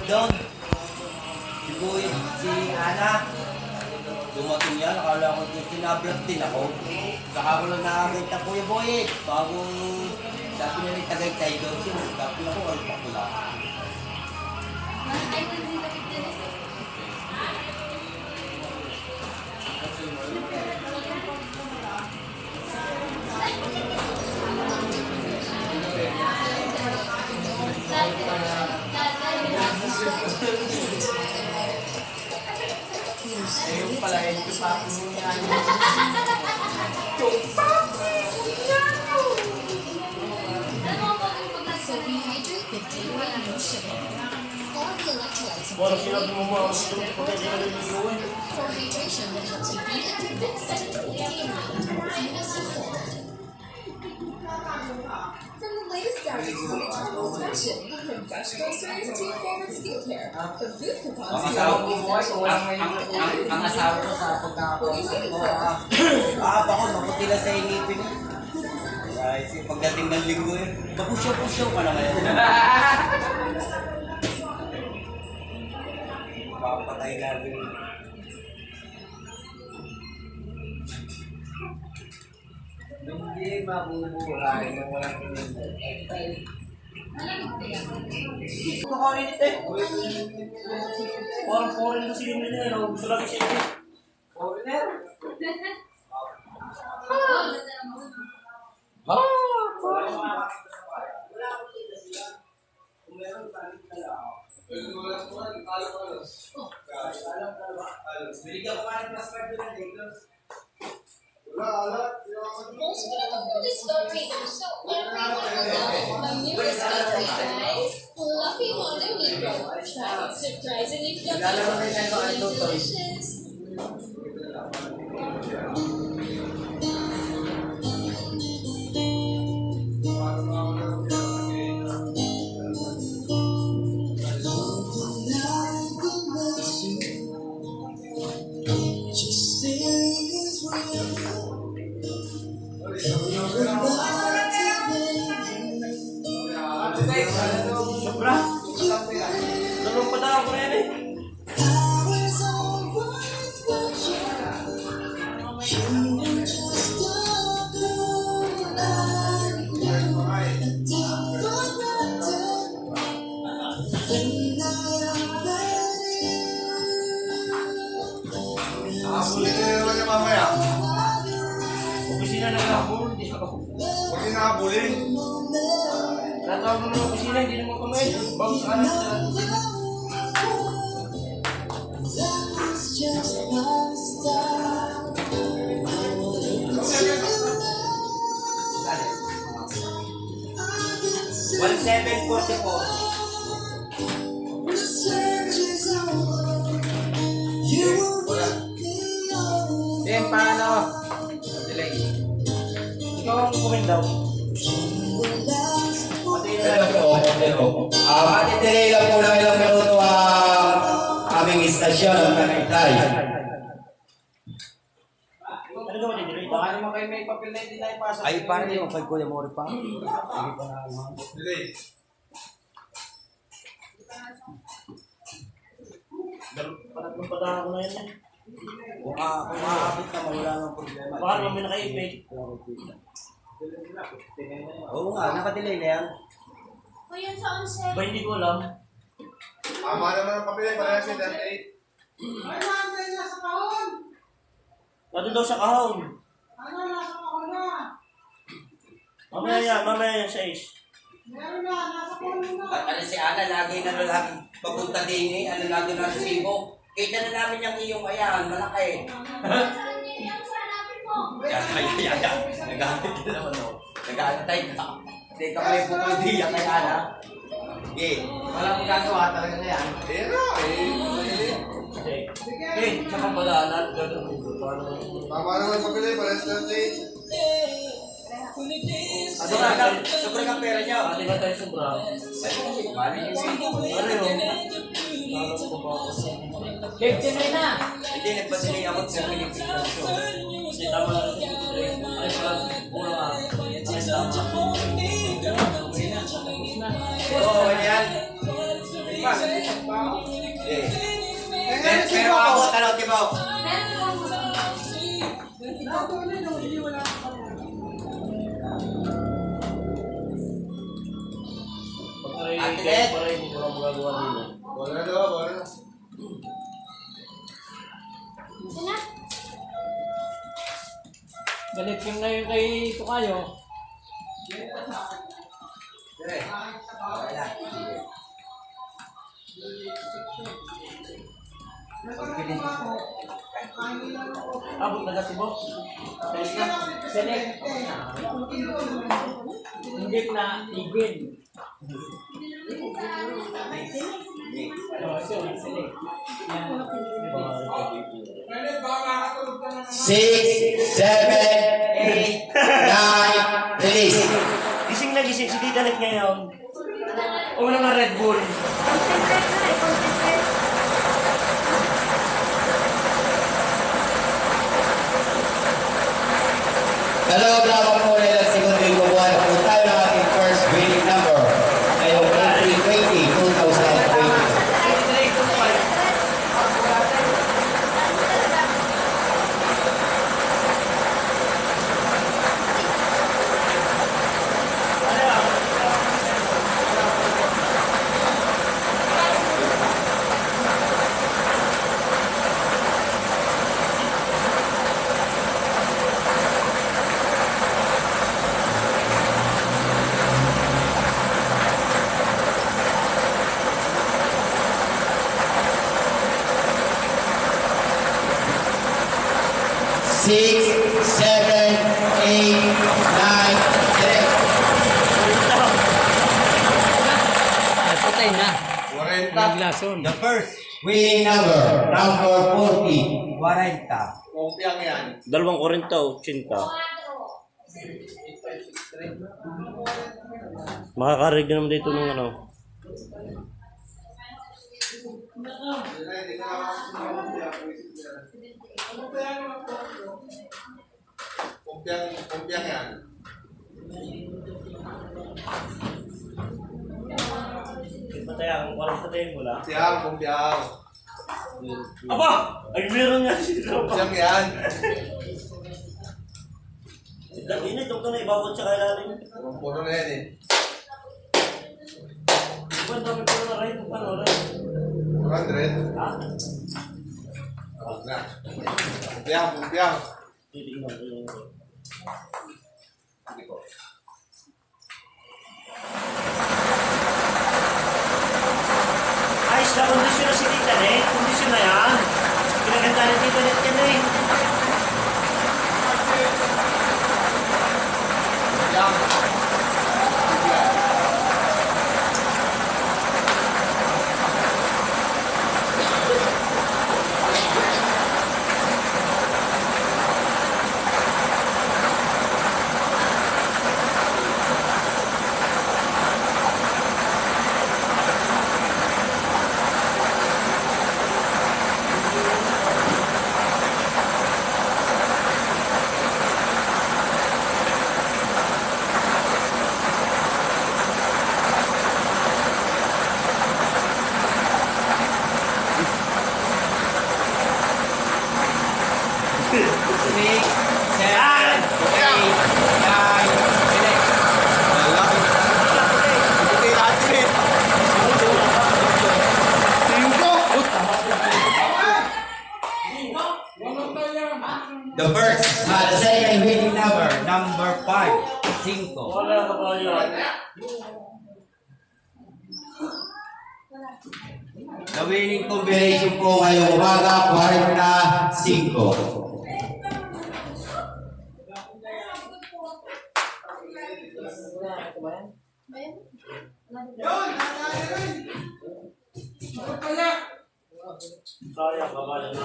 doon. Si Boy, si Ana. Dumating yan, akala ko sinablog din ako. Saka ko lang nakakita po yung Boy eh. Bago sabi nila yung Tagaytay doon siya. Sabi ako, ay pakula. Ayun pala, yung papi mo yan. So rehydrate with Gatorade no sugar. All the electrolytes in Parang Gatorade sinabi mo mga gusto mo pagkakas ka naliligawan. for hydration that helps you beat at your best. Gatorade, fitness support. From the latest gadgets to eternal fashion, from fresh groceries to forward skincare, from food coupons to Ang asawa ko sa pagkakapausap ko, ako, maputi na sa ingipin. Ay, pagdating ng linggo eh, mapusyaw-pusyaw ka naman yan. Papatay natin. Hindi mabubuhay ng walang pinag-ay. Kumakain ito eh. Parang foreign kasi yung nila. Gusto lang siya ito. Foreigner? Most beautiful discovery. So everyone will love my new discovery, guys. Fluffy Wonder Micro. Try it surprisingly fluffy. Delicious. Sobra. Dalawang padala ko na yan eh. Nakabuli ka na naman niya mamaya. Opisina na nakabulong. Hindi siya kapag. Huwag yung nakabuli. Natawag mo ng opisina. Hindi naman kamay. Bago sa kanan sa opisina. Then, paano? Delay. Ikaw ang kumain daw. Delay lang po ng ilang minuto ang aming istasyon ng Tagaytay. Ano daw din? Baka naman kayo may papel na hindi tayo pasok. Ay, parang yung pag Kuya Mori pa. Hindi pa na naman. Delay. Panatlong padala ko na yan eh. Kung maakapit ka, wala nang problema. Baka naman may naka-ipay. Oo nga, nakadelay na yan. Ba hindi ko alam. Tama naman ang papel. Parehas yung 38. Nandun daw sa kahon. Mamaya yan sa Ace. Ano si Ana, lagi na lalaki papunta din eh. Ano lagi na sa Cebu. Kita na namin yung iyong ayan, malaki. Yan. Nag-aantay ka naman o. Nag-aantay ka. Hindi ka may bukodiya kay Ana. Sige, walang magagawa talaga na yan. Ayan na. Eh, sa kampadanan. Tama naman ang papel. Parehas 38. Sobrang ang pera niya. Ate ba tayo sobra? Mali yung Ano yun? Hindi, nagpasilay ako sa Pilipinas. Hindi tama lang. Ay, kulang ah. Ay, tama. Oo, yan. Pero ako, tanong, di ba? Atlet! Bola na daw, bola na. Galit yung ngayon kay Tukayo. Abot na kasi mo. Select. Hindi na igin. Select. Six, seven, eight, nine, release. Gising na gising si Tita Net ngayon. Una nga Red Bull. Dalawang lamang po na ilang segundo yung bubuhan kung tayo ng ating first winning number ngayong April 20, 2020. Six, seven, eight, nine, direct. Patay na. 40. Naglason. The first winning number, number 40, 40. Kumpiang yan. 2 Korinto, 80. Makakarig naman dito ng ano. Kumpiang yan. Patay ang 40 tayo mula. Kumpiang. Aba! Ay, meron nga sila. Kumpiang yan. Init, huwag ka na ibabot sa kailalim. Puro na yan eh. Iba, dami ko na rin. Paano rin? 400. Ha? Abot na. Kumpiang. Titignan ko yung... Hindi ko. Ayos na kondisyon na si Tita Net. Kondisyon na yan. Pinaganda ni Tita Net yan eh. Six, seven, eight, nine, direct. Hindi natin. The first, the second winning number, number 5, 5. Wala ka ba yun? The winning combination po ngayong umaga, 45. Sayang ka ba yun?